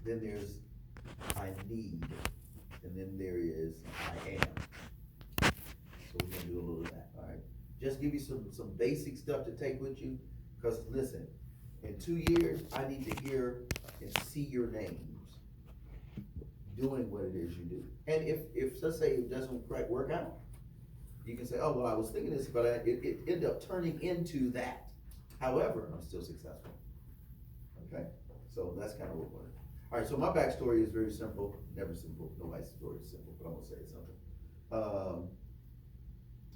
then there's I need, and then there is I am. So we're gonna do a little of that, all right? Just give you some basic stuff to take with you, cause listen, in 2 years, I need to hear and see your names doing what it is you do. And if let's say it doesn't quite work out, you can say, oh, well, I was thinking this, but it ended up turning into that. However, I'm still successful, okay? So that's kind of what we're. All right, so my backstory is very simple, never simple, nobody's story is simple, but I'm gonna say it simple.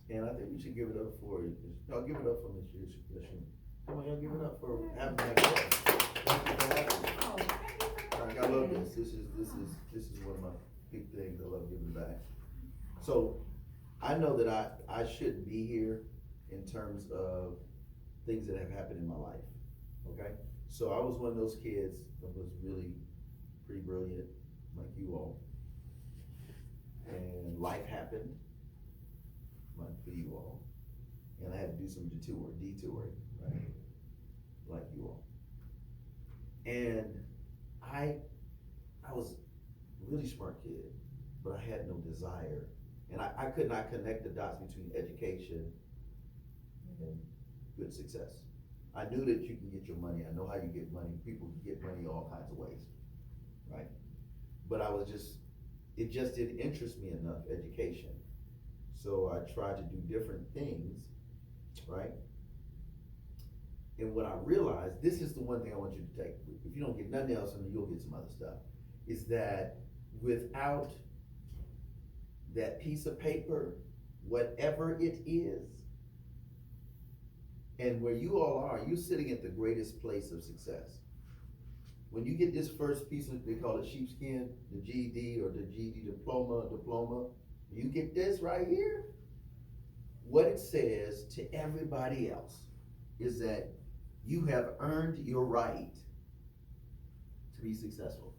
And I think we should give it up for, y'all give it up for Miss Yashim. Come on, y'all give it up for having that class. Thank you for having me. Like, I love this. This is one of my big things. I love giving back. So I know that I shouldn't be here in terms of things that have happened in my life. Okay? So I was one of those kids that was really pretty brilliant, like you all. And life happened, like for you all. And I had to do some detouring, right? Like you all. And I was a really smart kid, but I had no desire. And I could not connect the dots between education and good success. I knew that you can get your money. I know how you get money. People get money all kinds of ways, right? But it just didn't interest me enough, education. So I tried to do different things, right? And what I realized, this is the one thing I want you to take. If you don't get nothing else, then you'll get some other stuff. Is that without that piece of paper, whatever it is, and where you all are, you're sitting at the greatest place of success. When you get this first piece of, they call it sheepskin, the GED or the GED diploma, you get this right here, what it says to everybody else is that you have earned your right to be successful.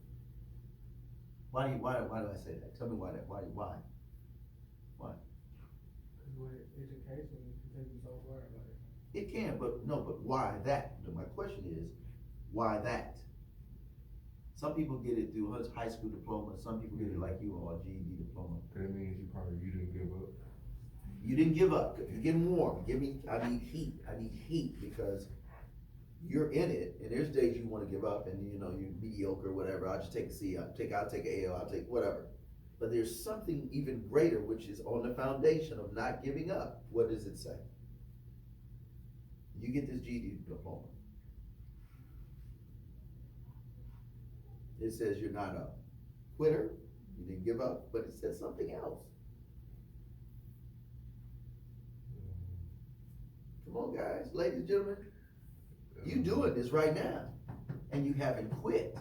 Why do I say that? Tell me why? Why? Because with education, you can take you so far about it. It can, but why that? My question is, why that? Some people get it through high school diploma, some people get it like you or a GED diploma. That means you didn't give up. You didn't give up. You're getting warm. I need heat because you're in it, and there's days you want to give up, and you're mediocre, whatever. I'll just take a C. I'll take an A. I'll take whatever. But there's something even greater, which is on the foundation of not giving up. What does it say? You get this GED diploma. It says you're not a quitter. You didn't give up, but it says something else. Come on, guys, ladies and gentlemen. You doing this right now, and you haven't quit.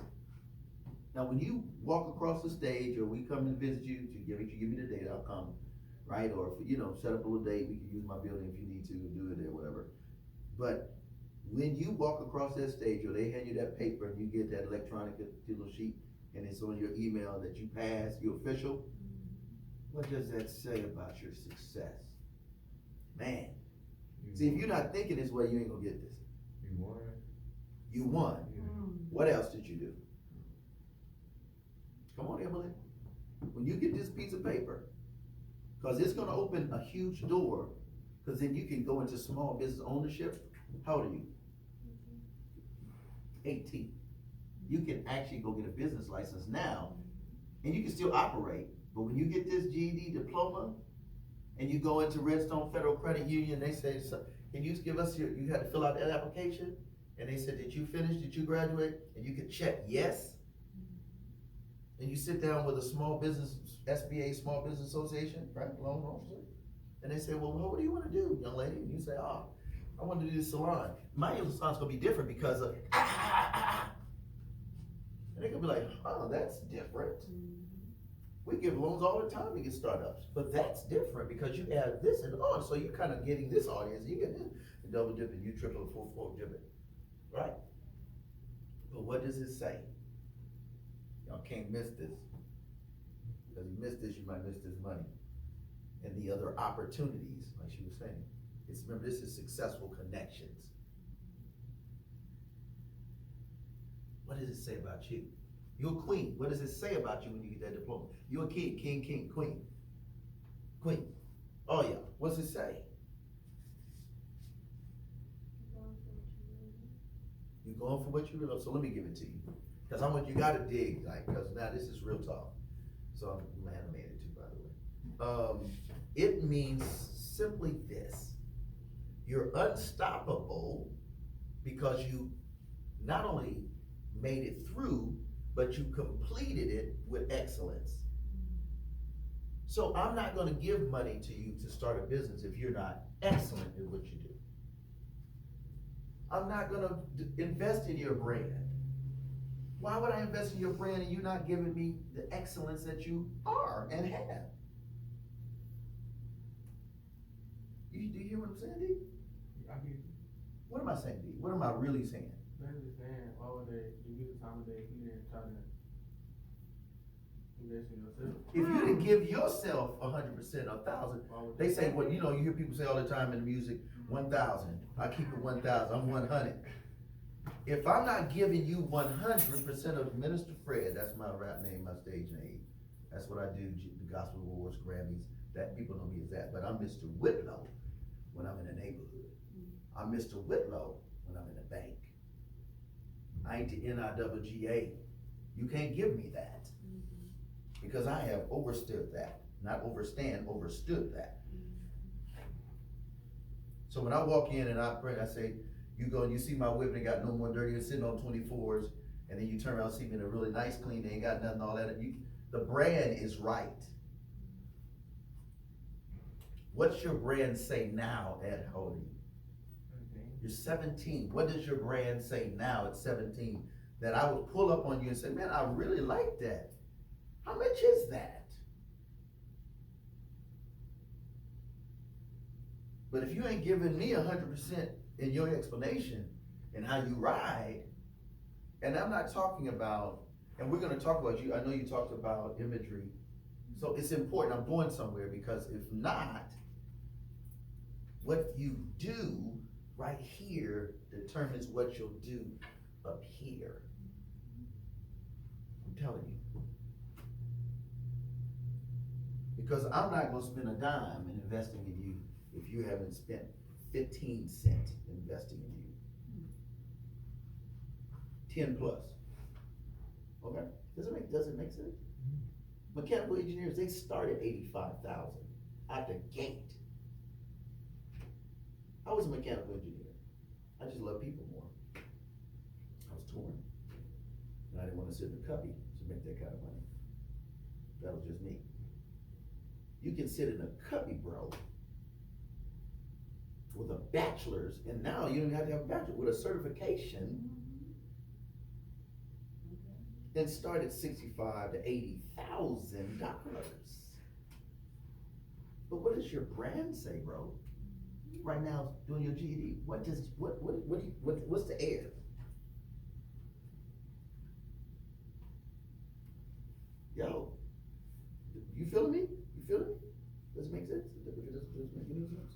Now, when you walk across the stage, or we come and visit you, you give me the date, I'll come, right? Or if, set up a little date, we can use my building if you need to do it there, whatever. But when you walk across that stage, or they hand you that paper, and you get that electronic little sheet, and it's on your email that you passed, you're official. What does that say about your success? Man. See, if you're not thinking this way, you ain't gonna get this. You won. You won. Yeah. What else did you do? Come on, Emily. When you get this piece of paper, because it's gonna open a huge door, because then you can go into small business ownership. How old are you? 18. You can actually go get a business license now, and you can still operate. But when you get this GED diploma, and you go into Redstone Federal Credit Union, they say, can you give us you had to fill out that application? And they said, did you finish, did you graduate? And you can check yes. And you sit down with a small business, SBA, Small Business Association, right, loan officer. And they say, well, what do you want to do, young lady? And you say, I want to do this salon. My salon's gonna be different because of, And they're gonna be like, that's different. We give loans all the time to get startups, but that's different because you add this and on, so you're kind of getting this audience, you get this, and double dipping, you triple, four dipping, right? But what does it say? Y'all can't miss this, because you miss this, you might miss this money, and the other opportunities, like she was saying. Remember, this is successful connections. What does it say about you? You're a queen. What does it say about you when you get that diploma? You're a king, king, queen. Queen. Oh yeah, what's it say? You're going for what you really. So let me give it to you, because I want you gotta dig, like, because now this is real talk. So I'm animated too, by the way. It means simply this: you're unstoppable because you not only made it through, but you completed it with excellence. So I'm not gonna give money to you to start a business if you're not excellent in what you do. I'm not gonna invest in your brand. Why would I invest in your brand and you not giving me the excellence that you are and have? Do you hear what I'm saying, D? I hear you. What am I saying, D? What am I really saying? Basically saying, why would they give you the time of day here and try to invest in yourself? If you didn't give yourself 100%, 1,000, they say, well, you know, you hear people say all the time in the music, 1,000. I keep it 1,000. I'm 100. If I'm not giving you 100% of Minister Fred, that's my rap name, my stage name. That's what I do, the Gospel Awards, Grammys. That people know me as that. But I'm Mr. Whitlow when I'm in the neighborhood. I'm Mr. Whitlow when I'm in the bank. I ain't the NIWGA. You can't give me that. Because I have overstood that. Not overstand, overstood that. So when I walk in and I pray, I say, you go and you see my whip and got no more dirty, it's sitting on 24s, and then you turn around and see me in a really nice, clean, they ain't got nothing, all that. The brand is right. What's your brand say now at how old are you? You're 17. What does your brand say now at 17? That I would pull up on you and say, man, I really like that. How much is that? But if you ain't giving me 100% in your explanation and how you ride, and I'm not talking about, and we're gonna talk about you, I know you talked about imagery, so it's important, I'm going somewhere, because if not, what you do right here determines what you'll do up here. I'm telling you. Because I'm not gonna spend a dime in investing in you if you haven't spent 15 cents investing in you. 10 plus. Okay? Does it make sense? Mechanical engineers, they start at 85,000 out the gate. I was a mechanical engineer. I just love people more. I was torn. And I didn't want to sit in a cubby to make that kind of money. That was just me. You can sit in a cubby, bro, with a bachelor's, and now you don't have to have a bachelor's, with a certification, and start at $65,000 to $80,000. But what does your brand say, bro? Right now, doing your GED, what's the air? Yo, you feeling me? You feeling me? Does it make sense? Does it make any sense?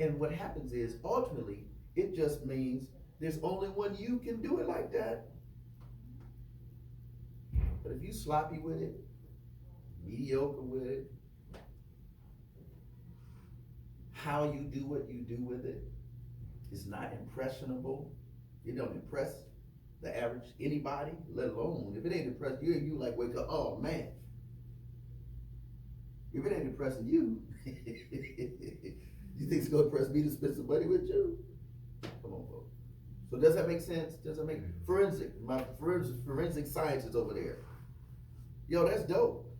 And what happens is, ultimately, it just means there's only one you can do it like that. But if you sloppy with it, mediocre with it, how you do what you do with it is not impressionable. It don't impress the average anybody, let alone, if it ain't impressed you, you like wake up, oh man. If it ain't impressing you, you think it's gonna impress me to spend some money with you? Come on, folks. So does that make sense? Does that make my forensic science is over there. Yo, that's dope.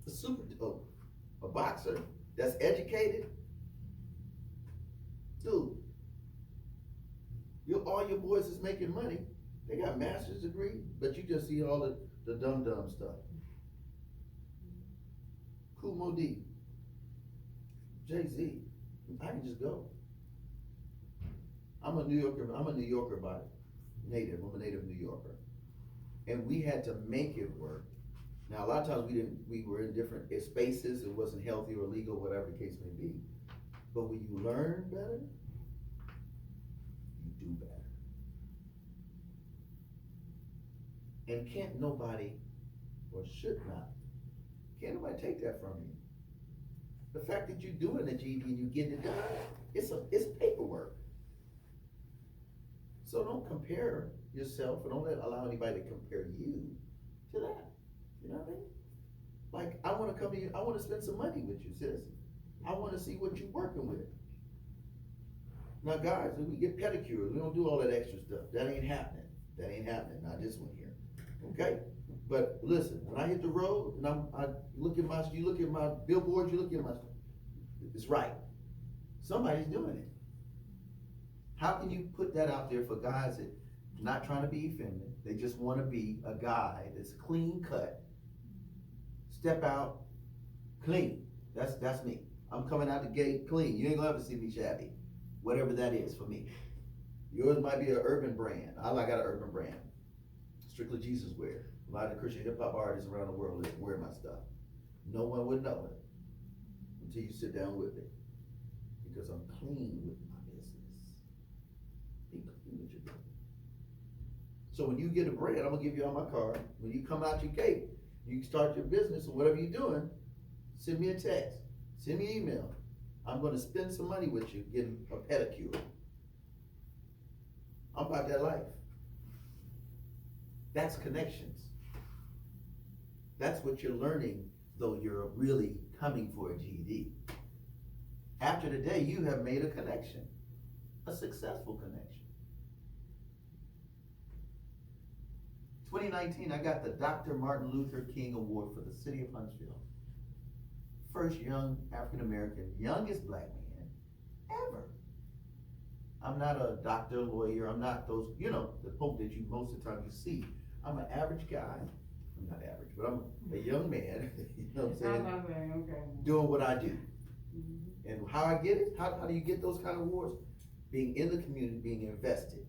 It's super dope. A boxer that's educated, dude. All your boys is making money. They got master's degree, but you just see all the dumb stuff. Kumo D, Jay-Z, I can just go. I'm a New Yorker by native. I'm a native New Yorker. And we had to make it work. Now, a lot of times we were in different spaces, it wasn't healthy or legal, whatever the case may be. But when you learn better, you do better. And can't nobody, or should not, can't nobody take that from you. The fact that you're doing the GED and you getting it done, it's paperwork. So don't compare yourself, or don't allow anybody to compare you to that. You know what I mean? Like, I wanna come to you, I wanna spend some money with you, sis. I wanna see what you're working with. Now, guys, when we get pedicures, we don't do all that extra stuff. That ain't happening. That ain't happening, not this one here. Okay? But listen, when I hit the road and you look at my billboards, you look at my, it's right. Somebody's doing it. How can you put that out there for guys that not trying to be effeminate, they just wanna be a guy that's clean cut, step out, clean. That's me. I'm coming out the gate clean. You ain't gonna ever see me shabby. Whatever that is for me. Yours might be an urban brand. I got an urban brand. Strictly Jesus wear. A lot of Christian hip hop artists around the world wear my stuff. No one would know it until you sit down with me. Because I'm clean with my business. Be clean with your business. So when you get a brand, I'm gonna give you all my card. When you come out your gate, you start your business or whatever you're doing, send me a text, send me an email. I'm gonna spend some money with you getting a pedicure. I'm about that life. That's connections. That's what you're learning, though you're really coming for a GED. After the day, you have made a connection, a successful connection. 2019, I got the Dr. Martin Luther King Award for the city of Huntsville. First young African-American, youngest black man ever. I'm not a doctor, lawyer, I'm not those, the folk that you most of the time you see. I'm an average guy. I'm not average, but I'm a young man, you know what I'm saying? Okay. Doing what I do. And how I get it, how do you get those kind of awards? Being in the community, being invested.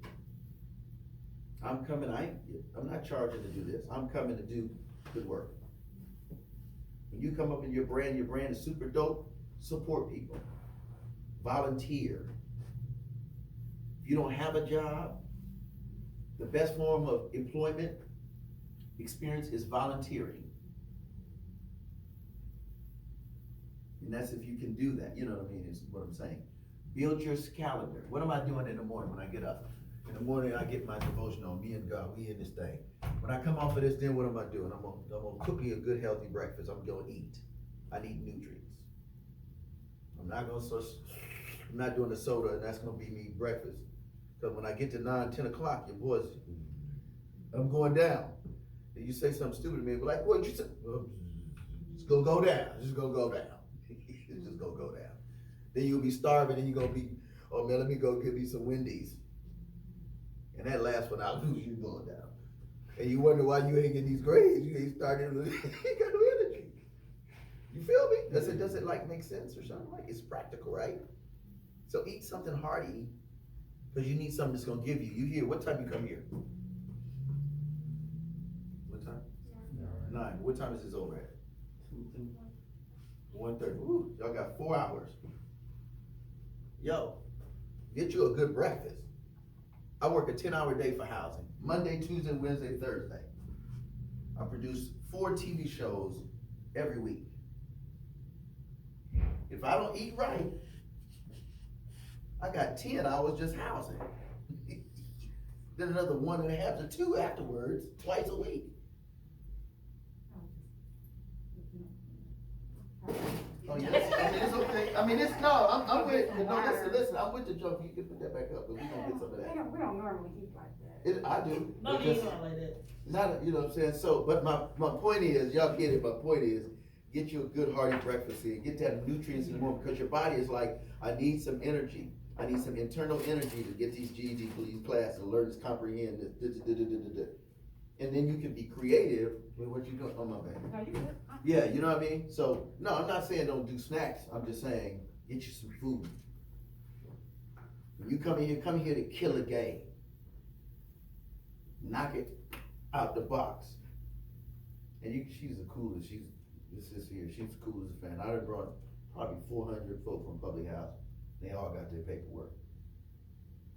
I'm not charging to do this. I'm coming to do good work. When you come up in your brand is super dope, support people. Volunteer. If you don't have a job, the best form of employment experience is volunteering. And that's if you can do that, you know what I mean, is what I'm saying. Build your calendar. What am I doing in the morning when I get up? In the morning, I get my devotion on me and God, we in this thing. When I come off of this, then what am I doing? I'm gonna cook me a good, healthy breakfast. I'm gonna eat. I need nutrients. I'm not doing the soda, and that's gonna be me breakfast. Because when I get to 9, 10 o'clock, your boys, I'm going down. And you say something stupid to me, but like, what you say? Well, it's gonna go down. It's just gonna go down. It's just gonna go down. Then you'll be starving, and you're gonna be, oh man, let me go get me some Wendy's. And that last one I lose, you going down. And you wonder why you ain't getting these grades. You ain't starting, you got no energy. You feel me? Does it like make sense or something? Like, it's practical, right? So eat something hearty, because you need something that's gonna give you. You here, what time you come here? What time? 9. What time is this over at? 1:30. Ooh, y'all got 4 hours. Yo, get you a good breakfast. I work a 10-hour day for housing. Monday, Tuesday, Wednesday, Thursday. I produce 4 TV shows every week. If I don't eat right, I got 10 hours just housing. Then another 1.5 to 2 afterwards, twice a week. Oh yes, I mean, it's okay. I mean, I'm with, listen, I'm with the joke. You can put that back up, but we gonna get some of that. We don't normally eat like that. I do. No, you ain't like that. Not, you know what I'm saying? So, but my point is, y'all get it, my point is, get you a good hearty breakfast in, get that nutrients in the morning, because your body is like, I need some energy. I need some internal energy to get these GED classes, learn this, comprehend this, and then you can be creative with what you're doing. Oh, my bad. No, you good. Yeah, you know what I mean? So, no, I'm not saying don't do snacks. I'm just saying, get you some food. When you come here to kill a game. Knock it out the box. And she's the coolest. She's the coolest fan. I done brought probably 400 folk from public house. They all got their paperwork.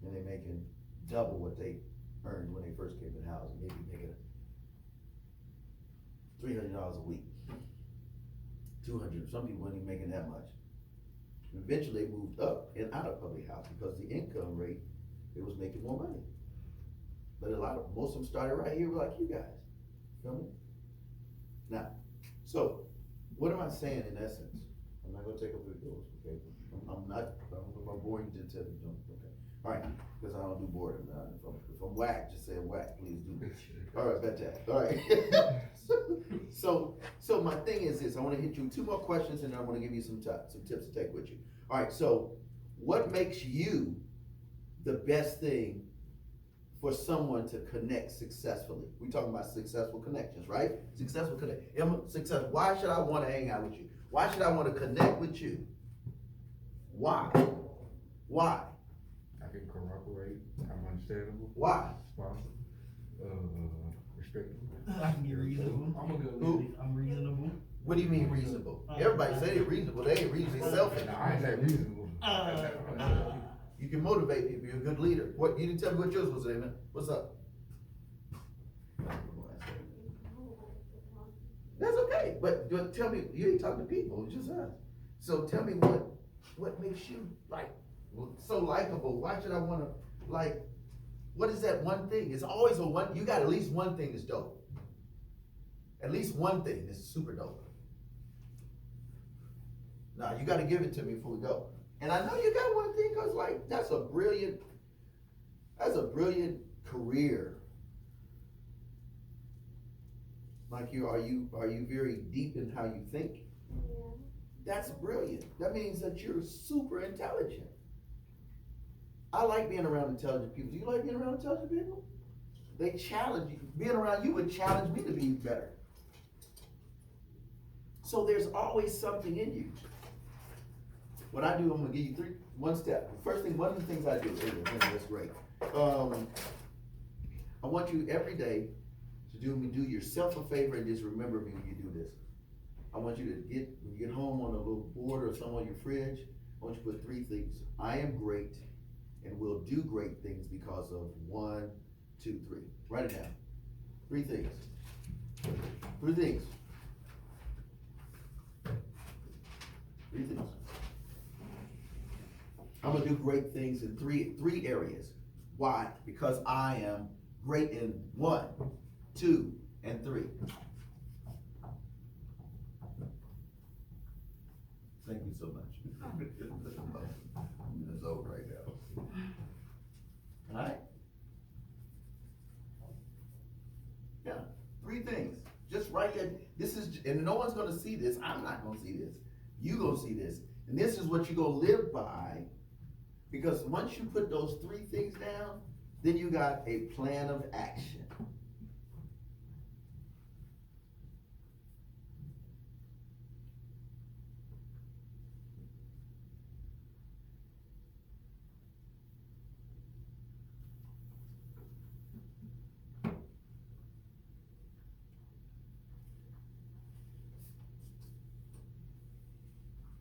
And they're making double what they earned when they first came in housing, maybe making $300 a week, 200. Some people weren't even making that much. Eventually, they moved up and out of public house because the income rate, it was making more money. But most of them started right here like you guys. Feel me? Now, so what am I saying in essence? I'm not gonna take up the bills, okay? I'm boring to tell you, okay? All right, because I don't do boredom. If I'm whack, just say whack, please do. All right, bet that. All right. So my thing is this, I wanna hit you with 2 more questions and then I'm gonna give you some tips to take with you. All right, so what makes you the best thing for someone to connect successfully? We talking about successful connections, right? Successful connect. Why should I wanna hang out with you? Why should I wanna connect with you? Why? Why? I can corroborate, I'm understandable. Why? Responsible, respectable. I can be reasonable. I'm a good Who? leader. I'm reasonable. What do you mean reasonable? Everybody say they're reasonable, they ain't reasonably selfish. No, I ain't that reasonable. You can motivate people, you're a good leader. What, you didn't tell me what yours was, Amen. What's up? That's okay, but tell me, you ain't talking to people, it's just us. So tell me what makes you like so likable? Why should I wanna like, what is that one thing? It's always you got at least one thing that's dope. At least one thing that's super dope. Now, you gotta give it to me before we go. And I know you got one thing, cause like, that's a brilliant career. Like are you very deep in how you think? Yeah. That's brilliant. That means that you're super intelligent. I like being around intelligent people. Do you like being around intelligent people? They challenge you. Being around you would challenge me to be better. So there's always something in you. What I do, I'm gonna give you one step. One of the things I do, that's great. I want you every day to do yourself a favor and just remember me when you do this. I want you to when you get home on a little board or something on your fridge, I want you to put 3 things. I am great and will do great things because of 1, 2, 3. Write it down. 3 things. 3 things. 3 things. I'm gonna do great things in three areas. Why? Because I am great in 1, 2, and 3. Thank you so much. It's over right now. Alright? Yeah, 3 things. Just write it. This is, and no one's gonna see this. I'm not gonna see this. You gonna see this. And this is what you gonna live by. Because once you put those 3 things down, then you got a plan of action.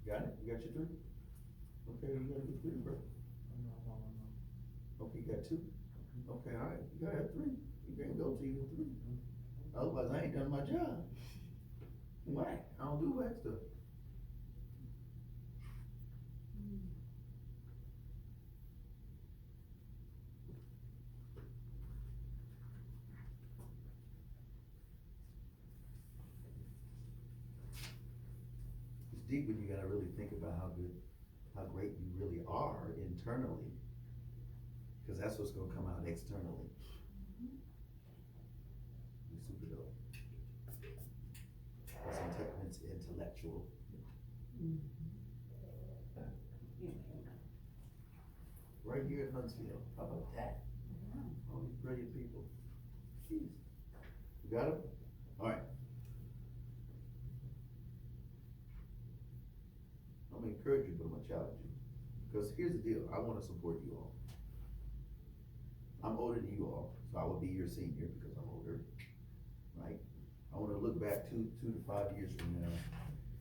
Got it? You got your 3? Okay, you got your 3, bro. Okay, you got 2? Okay, all right, you gotta have 3. You can't go till you get 3. Otherwise, I ain't done my job. Whack, I don't do whack stuff. It's deep when you gotta really think about how great you really are internally. Cause that's what's gonna come out externally. It's super dope. It's intellectual. Right here at Huntsville, how about that? All these brilliant people. Jeez. You got it? Alright. I'm gonna encourage you, but I'm gonna challenge you. Because here's the deal, I wanna support you all. I'm older than you all, so I will be your senior because I'm older, right? I wanna look back 2 to 5 years from now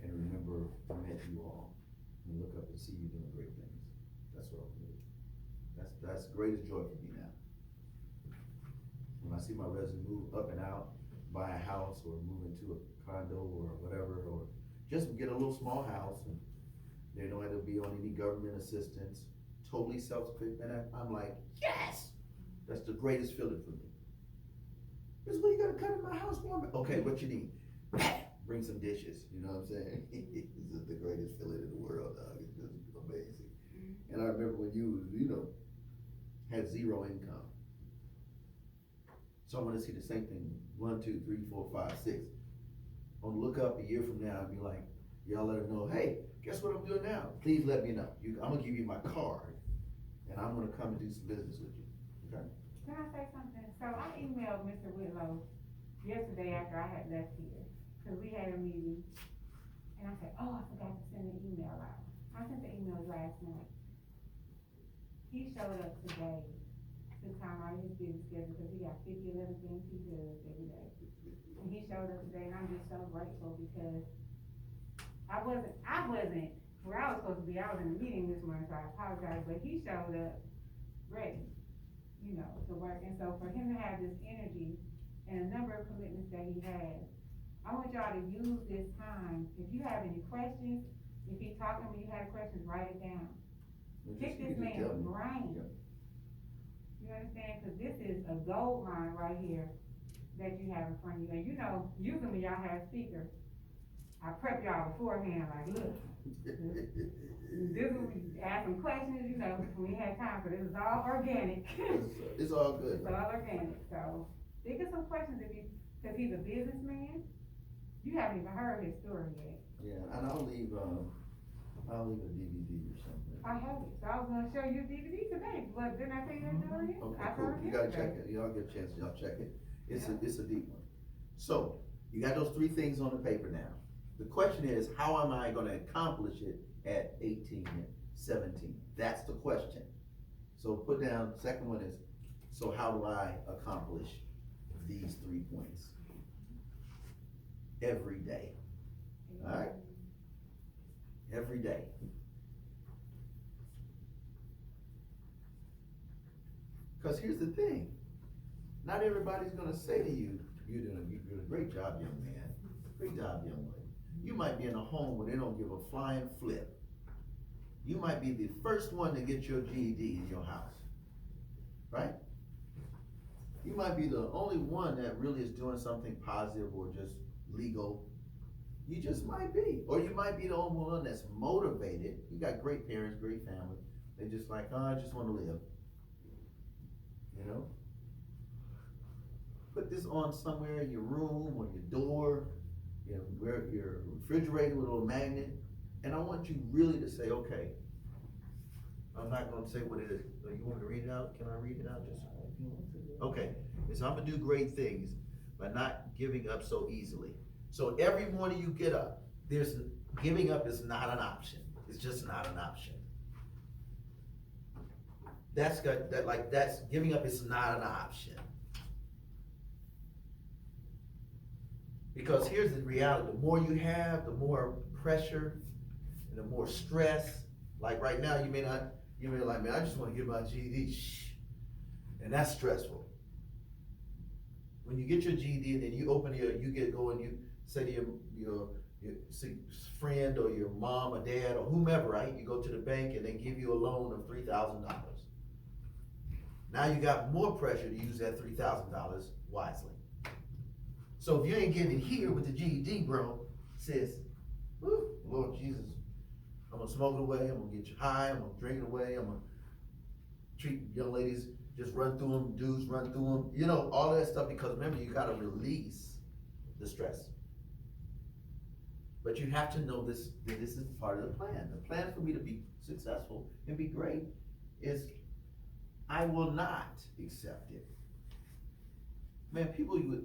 and remember I met you all and look up and see you doing great things. That's what I'm doing. That's the greatest joy for me now. When I see my resume move up and out, buy a house or move into a condo or whatever, or just get a little small house and they don't have to be on any government assistance, totally self-sufficient, and I'm like, yes, that's the greatest feeling for me. This is what you gotta come to my house for. Okay, what you need? Bring some dishes, you know what I'm saying? This is the greatest feeling in the world, dog. It's just amazing. And I remember when you had zero income. So I wanna see the same thing, 1, 2, 3, 4, 5, 6. I'm gonna look up a year from now and be like, y'all let them know, hey, guess what I'm doing now? Please let me know. I'm gonna give you my card and I'm gonna come and do some business with you, okay? Can I say something? So I emailed Mr. Whitlow yesterday after I had left here, cause we had a meeting. And I said, oh, I forgot to send an email out. I sent the email last night. He showed up today to time out his busy schedule, cause he got 50, 11 things he does every day. And he showed up today and I'm just so grateful because I wasn't where I was supposed to be. I was in a meeting this morning, so I apologize, but he showed up ready, to work. And so for him to have this energy and a number of commitments that he has, I want y'all to use this time. If you have any questions, if he's talking when you have questions, write it down. Pick this man's brain. Yep. You understand? Cause this is a gold mine right here that you have in front of you. And usually when y'all have speakers, I prep y'all beforehand, like, look, this is when we ask some questions, when we had time, but it was all organic. It's all good. It's all organic, so think of some questions cause he's a businessman. You haven't even heard his story yet. Yeah, and I'll leave a DVD or something. I have it, so I was gonna show you a DVD today, but didn't I tell you that earlier? Okay, I cool. told You gotta check it. Y'all get a chance, y'all check it. It's a deep one. So, you got those 3 things on the paper now. The question is, how am I gonna accomplish it at 18 and 17? That's the question. So put down, second one is, so how do I accomplish these 3 points? Every day. Alright? Every day. Because here's the thing. Not everybody's gonna say to you, you're doing a great job, young man. Great job, young lady. You might be in a home where they don't give a flying flip. You might be the first one to get your GED in your house, right? You might be the only one that really is doing something positive or just legal. You just might be. Or you might be the only one that's motivated. You got great parents, great family. They just like, oh, I just wanna live. Put this on somewhere in your room or your door, your refrigerator with a little magnet, and I want you really to say, okay, I'm not gonna say what it is. You want me to read it out? Can I read it out just if you want to? Okay, so I'm gonna do great things by not giving up so easily. So every morning you get up, giving up is not an option. It's just not an option. Giving up is not an option. Because here's the reality, the more you have, the more pressure and the more stress. Like right now, you may be like, man, I just wanna get my GED, and that's stressful. When you get your GED and then you say to your friend or your mom or dad or whomever, right? You go to the bank and they give you a loan of $3,000. Now you got more pressure to use that $3,000 wisely. So if you ain't getting it here with the GED, bro, sis, woo, Lord Jesus, I'm gonna smoke it away, I'm gonna get you high, I'm gonna drink it away, I'm gonna treat young ladies, just run through them, dudes run through them, all that stuff, because remember, you gotta release the stress. But you have to know that this is part of the plan. The plan for me to be successful and be great is I will not accept it. Man,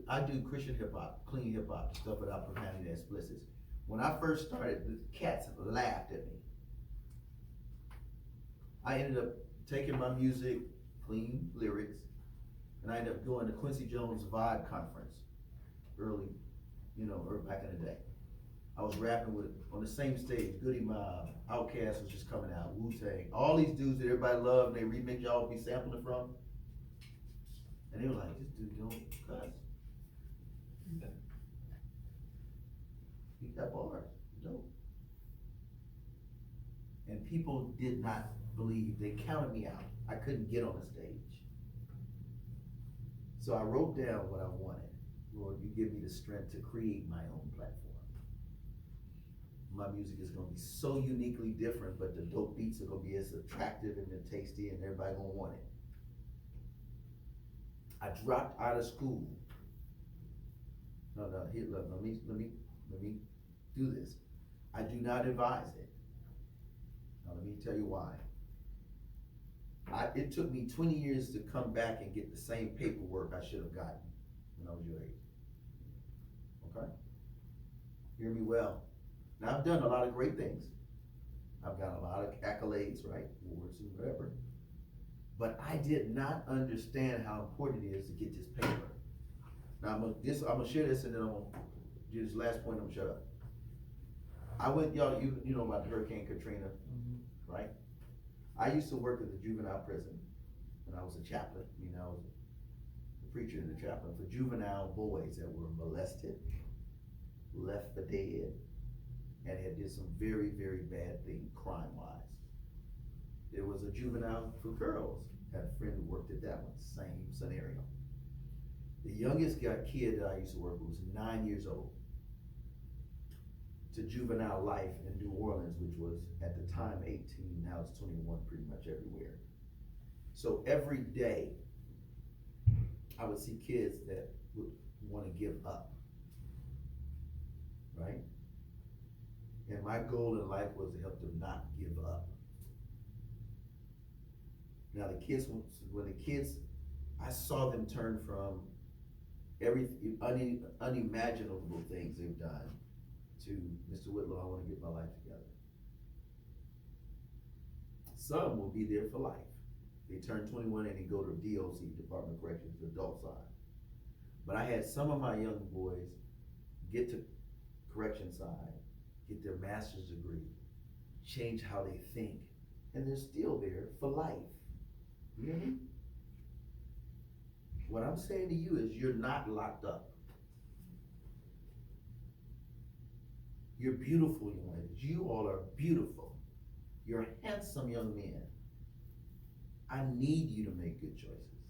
I do Christian hip hop, clean hip hop, stuff without profanity and explicits. When I first started, the cats laughed at me. I ended up taking my music, clean lyrics, and I ended up going to Quincy Jones' Vibe Conference early back in the day. I was rapping on the same stage, Goody Mob, Outkast was just coming out, Wu-Tang, all these dudes that everybody loved, and they remix y'all be sampling from. And they were like, this dude don't cuss. got bars, dope. And people did not believe, they counted me out. I couldn't get on the stage. So I wrote down what I wanted. Lord, you give me the strength to create my own platform. My music is gonna be so uniquely different, but the dope beats are gonna be as attractive and tasty, and everybody gonna want it. I dropped out of school. No, here, look, let me do this. I do not advise it. Now, let me tell you why. It took me 20 years to come back and get the same paperwork I should have gotten when I was your age. Okay? Hear me well. Now, I've done a lot of great things. I've got a lot of accolades, right? Awards and whatever. But I did not understand how important it is to get this paper. Now, I'm gonna share this, and then I'm gonna do this last point, I'm gonna shut up. I went, y'all, you know about Hurricane Katrina, right? I used to work at the juvenile prison when I was a chaplain. I was a preacher and a chaplain for juvenile boys that were molested, left for dead, and had did some very, very bad things crime-wise. There was a juvenile for girls. Had a friend who worked at that one, same scenario. The youngest kid that I used to work with was 9 years old. To juvenile life in New Orleans, which was at the time 18, now it's 21 pretty much everywhere. So every day, I would see kids that would want to give up, right? And my goal in life was to help them not give up. Now the kids, I saw them turn from every unimaginable things they've done to, Mr. Whitlow, I want to get my life together. Some will be there for life. They turn 21 and they go to DOC, Department of Corrections, the adult side. But I had some of my young boys get to correction side, get their master's degree, change how they think, and they're still there for life. You hear me? What I'm saying to you is you're not locked up. You're beautiful, young ladies. You all are beautiful. You're handsome young men. I need you to make good choices.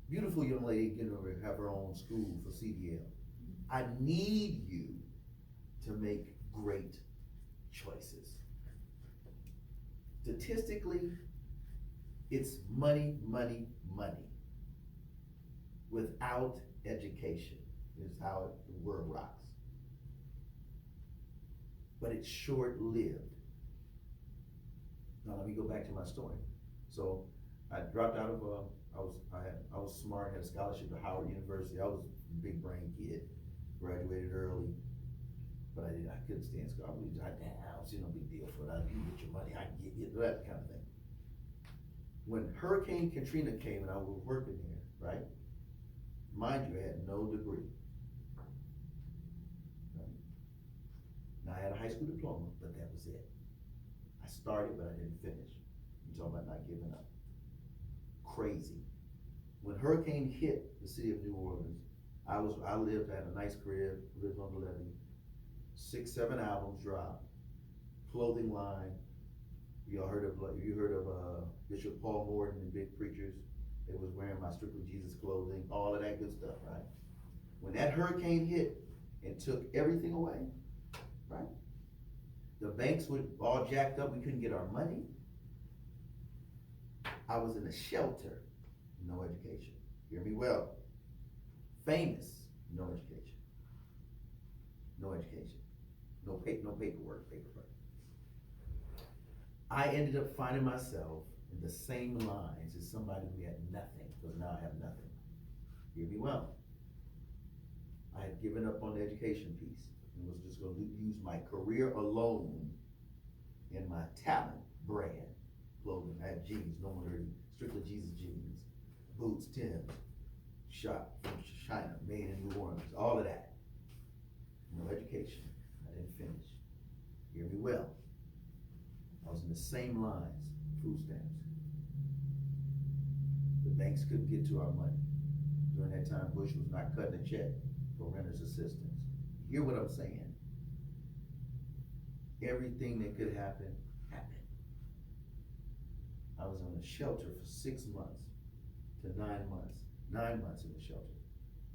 Beautiful young lady getting over to have her own school for CDL. I need you to make great choices. Statistically, it's money, money, money. Without education is how the world rocks. But it's short-lived. Now let me go back to my story. So I dropped out of, I was smart, had a scholarship to Howard University. I was a big brain kid, graduated early, but I couldn't stand school. I don't see no big deal for that. You get your money, I can get you, that kind of thing. When Hurricane Katrina came and I was working there, right? Mind you, I had no degree. Now I had a high school diploma, but that was it. I started, but I didn't finish. I'm talking about not giving up. Crazy. When hurricane hit the city of New Orleans, I lived, I had a nice crib, lived on the levee, 6, 7 albums dropped, clothing line. You heard of Bishop Paul Morton and Big Preachers? They was wearing my Strictly Jesus clothing, all of that good stuff, right? When that hurricane hit and took everything away, right? The banks were all jacked up, we couldn't get our money. I was in a shelter, no education. Hear me well. Famous, no education. No education. No paperwork. I ended up finding myself in the same lines as somebody who had nothing, because now I have nothing. Hear me well. I had given up on the education piece and was just going to use my career alone and my talent, brand, clothing. I had jeans, no one heard, Strictly Jesus jeans, boots, Tim's, shop from China, made in New Orleans, all of that. No education, I didn't finish. Hear me well. I was in the same lines, food stamps. The banks couldn't get to our money. During that time, Bush was not cutting a check for renters assistance. Hear what I'm saying? Everything that could happen, happened. I was on a shelter for 6 months to 9 months, 9 months in the shelter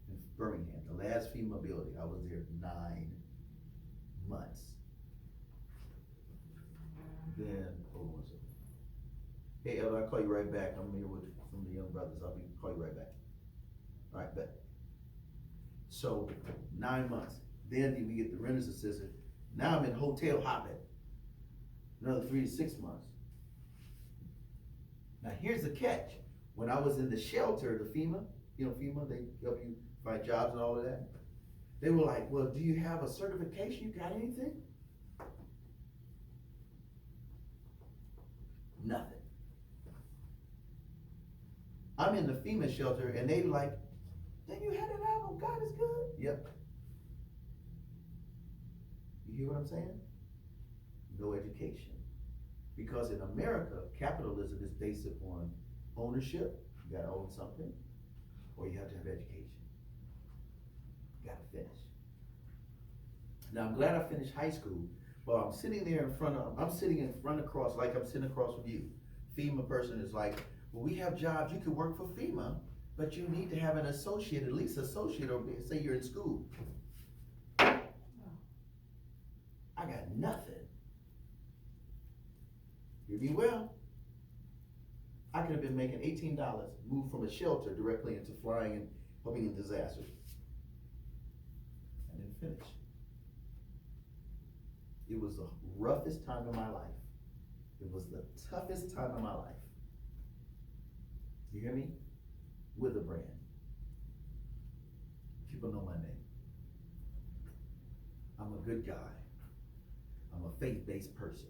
in Birmingham, the last FEMA building. I was there 9 months. Then, hold on one second. Hey, Elder, I'll call you right back. I'm here with some of the young brothers. Call you right back. All right, bet. So, 9 months. Then we get the renter's assistant. Now I'm in hotel hopping. Another 3 to 6 months. Now here's the catch. When I was in the shelter, the FEMA, FEMA, they help you find jobs and all of that. They were like, well, do you have a certification? You got anything? Nothing. I'm in the FEMA shelter and they like, then you had an album, God is good. Yep. You hear what I'm saying? No education. Because in America, capitalism is based upon ownership. You gotta own something, or you have to have education. You gotta finish. Now I'm glad I finished high school, but I'm sitting there I'm sitting in front across, like I'm sitting across from you. FEMA person is like, well, we have jobs, you could work for FEMA, but you need to have an associate, at least associate, or say you're in school. I got nothing. Hear me well. I could have been making $18, moved from a shelter directly into flying and helping in disasters. I didn't finish. It was the roughest time of my life. It was the toughest time of my life. You hear me? With a brand. People know my name. I'm a good guy. I'm a faith-based person.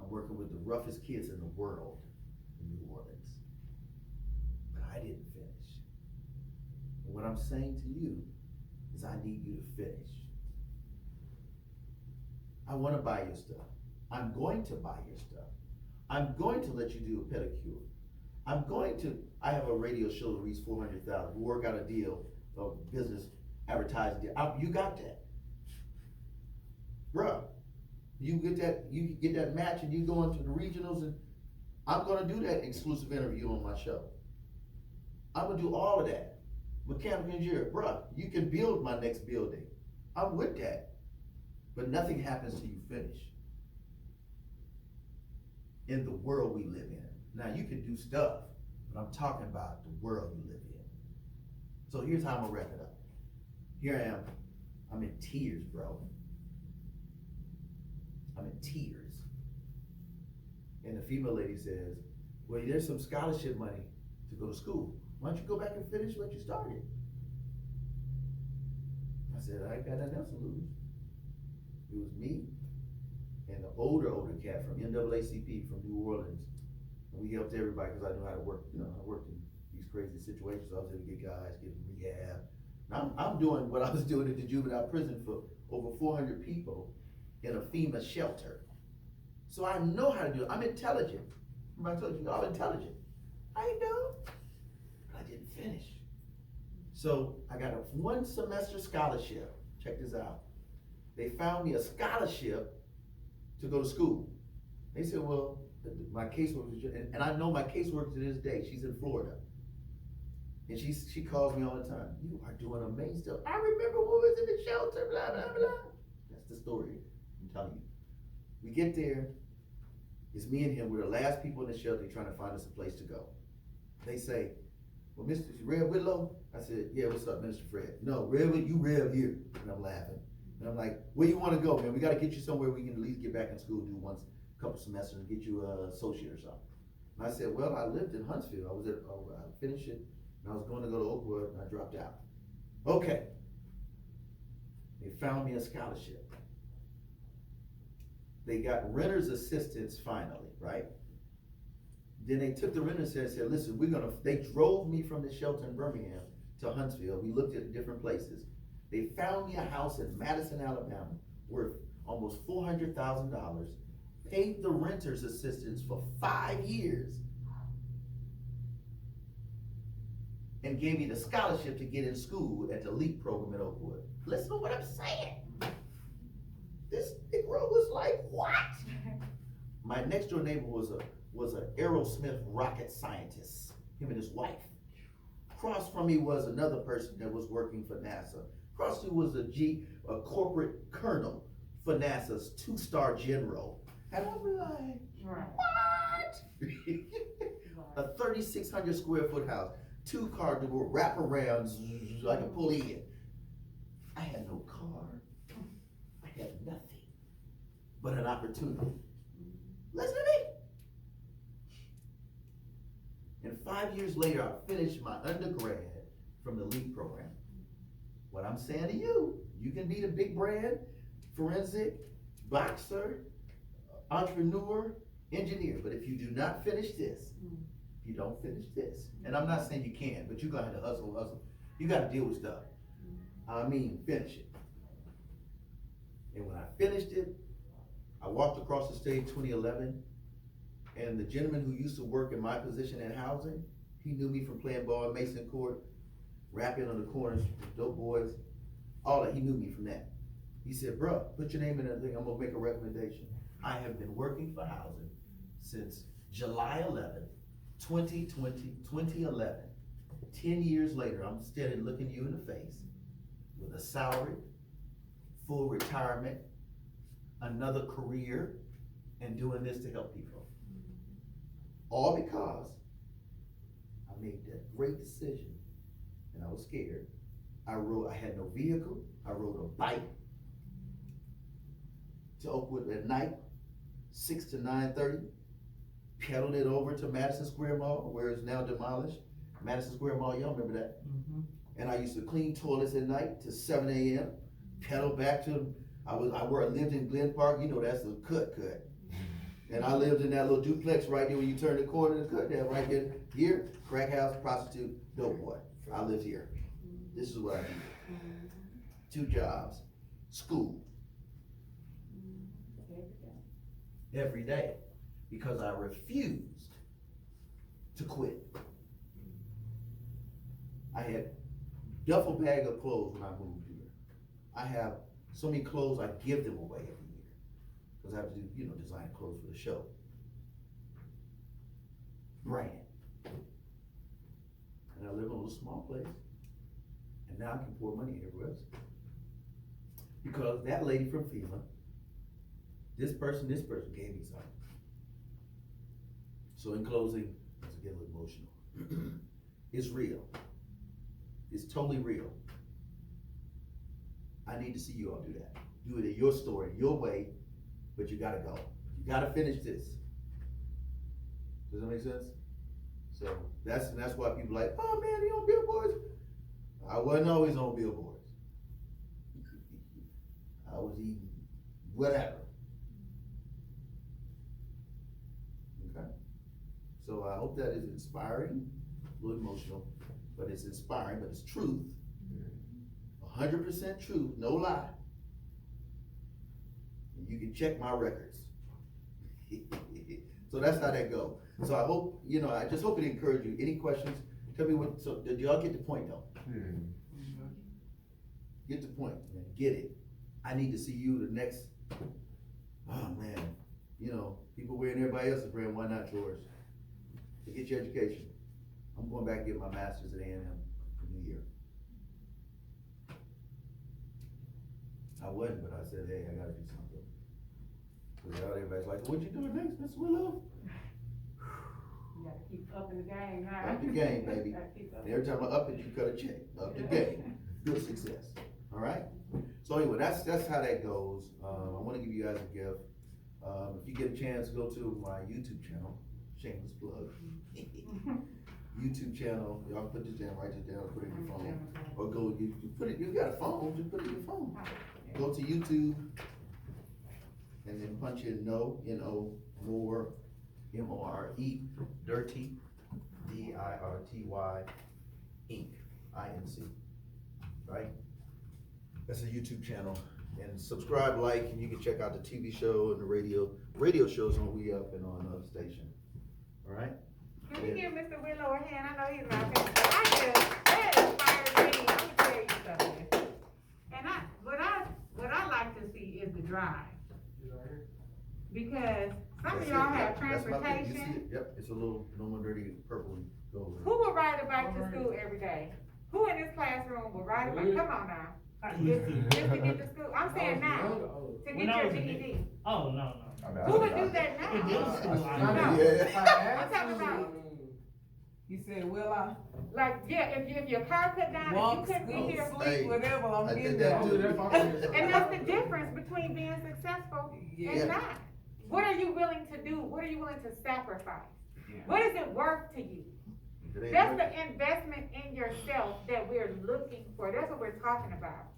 I'm working with the roughest kids in the world in New Orleans. But I didn't finish. And what I'm saying to you is I need you to finish. I want to buy your stuff. I'm going to buy your stuff. I'm going to let you do a pedicure. I have a radio show that reaches 400,000. We work out a deal, a business advertising deal. You got that. Bruh. You get that match and you go into the regionals, and I'm gonna do that exclusive interview on my show. I'm gonna do all of that. Mechanical engineer, bruh, you can build my next building. I'm with that. But nothing happens till you finish. In the world we live in. Now you can do stuff, but I'm talking about the world you live in. So here's how I'm gonna wrap it up. Here I am. I'm in tears, bro. I'm in tears. And the female lady says, well, there's some scholarship money to go to school. Why don't you go back and finish what you started? I said, I ain't got nothing else to lose. It was me and the older cat from NAACP from New Orleans. And we helped everybody because I knew how to work. I worked in these crazy situations. I was able to get guys, get them rehab. Now I'm doing what I was doing at the juvenile prison for over 400 people in a FEMA shelter. So I know how to do it. I'm intelligent. Remember I told you, I'm intelligent. I ain't dumb, but I didn't finish. So I got a 1 semester scholarship. Check this out. They found me a scholarship to go to school. They said, well, my caseworker, and I know my caseworker to this day, she's in Florida. And she calls me all the time. You are doing amazing stuff. I remember when we was in the shelter, blah, blah, blah. That's the story. I'm telling you. We get there, it's me and him, we're the last people in the shelter trying to find us a place to go. They say, well, Mr. Red Whitlow? I said, yeah, what's up, Minister Fred? No, Red, you Red here. And I'm laughing. And I'm like, where you want to go, man? We got to get you somewhere we can at least get back in school, do a couple semesters, and get you an associate or something. And I said, well, I lived in Huntsville. I finished it, and I was going to go to Oakwood, and I dropped out. Okay. They found me a scholarship. They got renter's assistance finally, right? Then they took the renter's assistance and said, listen, they drove me from the shelter in Birmingham to Huntsville. We looked at different places. They found me a house in Madison, Alabama, worth almost $400,000, paid the renter's assistance for 5 years, and gave me the scholarship to get in school at the LEAP program at Oakwood. Listen to what I'm saying. This Negro was like, what? My next door neighbor was a Aerosmith rocket scientist, him and his wife. Across from me was another person that was working for NASA. Across from me was a corporate colonel for NASA's 2-star general. And I'm like, what? A 3,600 square foot house, 2-car door, wraparound, I can pull in. I had no car. I had nothing but an opportunity. Listen to me. And 5 years later, I finished my undergrad from the LEAP program. What I'm saying to you, you can be the big brand, forensic, boxer, entrepreneur, engineer, but if you do not finish this, you don't finish this. And I'm not saying you can't, but you gotta hustle. You gotta deal with stuff. I mean, finish it. And when I finished it, I walked across the stage 2011, and the gentleman who used to work in my position in housing, he knew me from playing ball in Mason Court, rapping on the corners with dope boys, all that, he knew me from that. He said, bruh, put your name in that thing, I'm gonna make a recommendation. I have been working for housing since July 11th, 2011. 10 years later, I'm standing looking you in the face with a salary, full retirement, another career, and doing this to help people. All because I made that great decision, and I was scared. I had no vehicle, I rode a bike to Oakwood at night, 6 to 9:30, pedaled it over to Madison Square Mall, where it's now demolished. Madison Square Mall, y'all remember that? Mm-hmm. And I used to clean toilets at night to 7 a.m., pedal back to, I lived in Glen Park, you know that's a cut. And I lived in that little duplex right there when you turn the corner of the cut, that right there, here, crack house, prostitute, dope boy. I lived here. This is what I did. 2 jobs, school. Every day, because I refused to quit. I had duffel bag of clothes when I moved here. I have so many clothes, I give them away every year. Because I have to do, design clothes for the show. Brand. And I live in a little small place. And now I can pour money everywhere else. Because that lady from FEMA, this person gave me something. So in closing, let's get a little emotional. It's real. It's totally real. I need to see you all do that. Do it in your story, your way, but you gotta go. You gotta finish this. Does that make sense? So that's why people are like, oh man, he on billboards. I wasn't always on billboards. I was eating whatever. Okay? So I hope that is inspiring, a little emotional, but it's inspiring, but it's truth. 100% truth, no lie. And you can check my records. So that's how that goes. So I hope, I just hope it encouraged you. Any questions? Tell me so did y'all get the point though? Get the point, man, get it. I need to see you the next, oh man, people wearing everybody else's brand, why not yours? To get your education. I'm going back to get my master's at A&M in New Year. I wasn't, but I said, hey, I gotta do something. Cause now everybody's like, what you doing next, Mr. Willow? You gotta keep up in the game now. Up the game, baby. Gotta keep up. And every time I up it, you cut a check. Up the game. Good success. All right? So anyway, that's how that goes. I wanna give you guys a gift. If you get a chance, go to my YouTube channel. Shameless plug. YouTube channel. Y'all put this down, write this down, put it in your phone. Or go, you got a phone, just put it in your phone. Go to YouTube and then punch in N-O, more, M-O-R-E, Dirty, D-I-R-T-Y, Inc., I-N-C, right? That's a YouTube channel. And subscribe, like, and you can check out the TV show and the radio shows on We Up and on another station. All right? Can we give Mr. Whitlow a hand? I know he's not finished. That inspired me. Let me tell you something. And what I like to see is the drive? You know, here. Because some of That's y'all it, have yep, that's my thing. You see transportation. it? Yep, it's a little, no more dirty purple and gold. Who would ride a bike to school every day? Who in this classroom would ride a bike? Come on now. I Just used to. just to get to school. I'm saying now, to When get I your was a GED. Oh, no. Who would do that In middle now? school, I No. Yeah. I'm talking about, He said, will I like, yeah, if your car cut down, walk, if you couldn't be school, here. Hey, sleep, whatever, I I'm did getting that there. too. And that's the difference between being successful Yeah. and not. What are you willing to do? What are you willing to sacrifice? Yeah. What is it worth to you? If it ain't That's working- the investment in yourself that we're looking for. That's what we're talking about.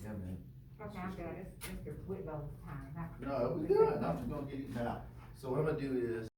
Yeah, man. Okay, I'm done. It's Mr. Whitlow's time. No, it was good. I'm just gonna get it now. So what I'm gonna do is,